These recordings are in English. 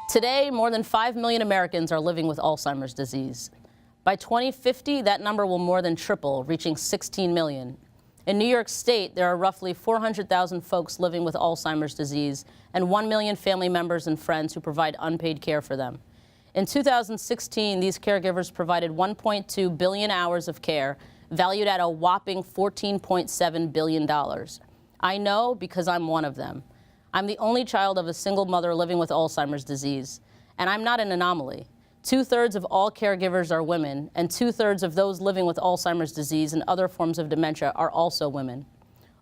Today, more than 5 million Americans are living with Alzheimer's disease. By 2050, that number will more than triple, reaching 16 million. In New York State, there are roughly 400,000 folks living with Alzheimer's disease and 1 million family members and friends who provide unpaid care for them. In 2016, these caregivers provided 1.2 billion hours of care, valued at a whopping $14.7 billion. I know because I'm one of them. I'm the only child of a single mother living with Alzheimer's disease, and I'm not an anomaly. 2/3 of all caregivers are women, and 2/3 of those living with Alzheimer's disease and other forms of dementia are also women.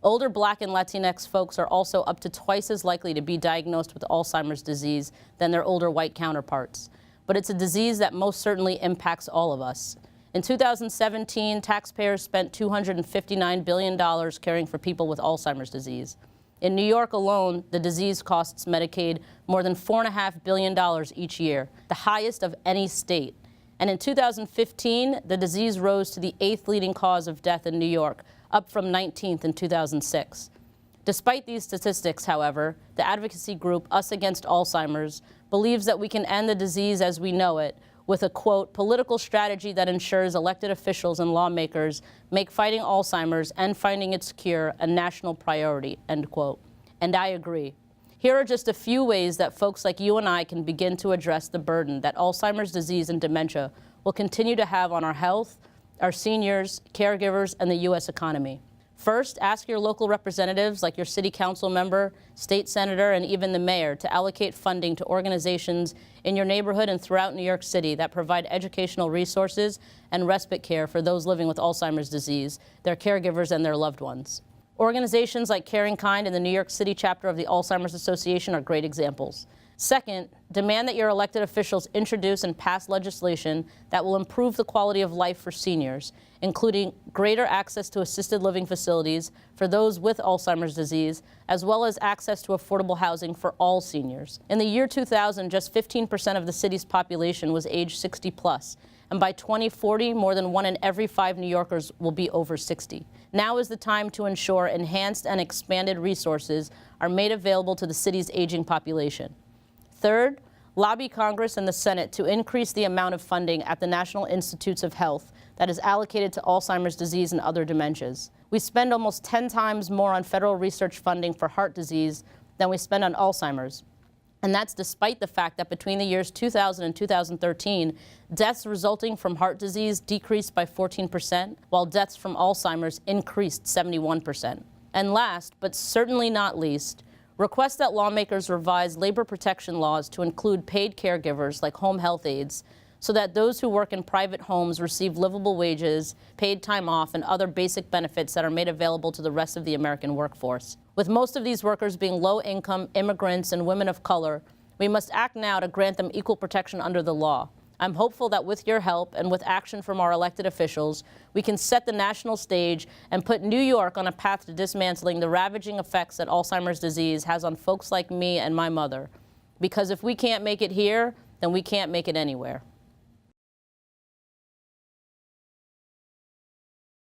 Older Black and Latinx folks are also up to twice as likely to be diagnosed with Alzheimer's disease than their older white counterparts. But it's a disease that most certainly impacts all of us. In 2017, taxpayers spent $259 billion caring for people with Alzheimer's disease. In New York alone, the disease costs Medicaid more than $4.5 billion each year, the highest of any state. And in 2015, the disease rose to the 8th leading cause of death in New York, up from 19th in 2006. Despite these statistics, however, the advocacy group Us Against Alzheimer's believes that we can end the disease as we know it with a, quote, political strategy that ensures elected officials and lawmakers make fighting Alzheimer's and finding its cure a national priority, end quote. And I agree. Here are just a few ways that folks like you and I can begin to address the burden that Alzheimer's disease and dementia will continue to have on our health, our seniors, caregivers, and the U.S. economy. First, ask your local representatives, like your city council member, state senator, and even the mayor, to allocate funding to organizations in your neighborhood and throughout New York City that provide educational resources and respite care for those living with Alzheimer's disease, their caregivers, and their loved ones. Organizations like Caring Kind and the New York City chapter of the Alzheimer's Association are great examples. Second, demand that your elected officials introduce and pass legislation that will improve the quality of life for seniors, including greater access to assisted living facilities for those with Alzheimer's disease, as well as access to affordable housing for all seniors. In the year 2000, just 15% of the city's population was age 60 plus, and by 2040, more than 1 in every 5 New Yorkers will be over 60. Now is the time to ensure enhanced and expanded resources are made available to the city's aging population. Third, lobby Congress and the Senate to increase the amount of funding at the National Institutes of Health that is allocated to Alzheimer's disease and other dementias. We spend almost 10 times more on federal research funding for heart disease than we spend on Alzheimer's. And that's despite the fact that between the years 2000 and 2013, deaths resulting from heart disease decreased by 14%, while deaths from Alzheimer's increased 71%. And last, but certainly not least, request that lawmakers revise labor protection laws to include paid caregivers like home health aides so that those who work in private homes receive livable wages, paid time off, and other basic benefits that are made available to the rest of the American workforce. With most of these workers being low-income immigrants and women of color, we must act now to grant them equal protection under the law. I'm hopeful that with your help and with action from our elected officials, we can set the national stage and put New York on a path to dismantling the ravaging effects that Alzheimer's disease has on folks like me and my mother. Because if we can't make it here, then we can't make it anywhere.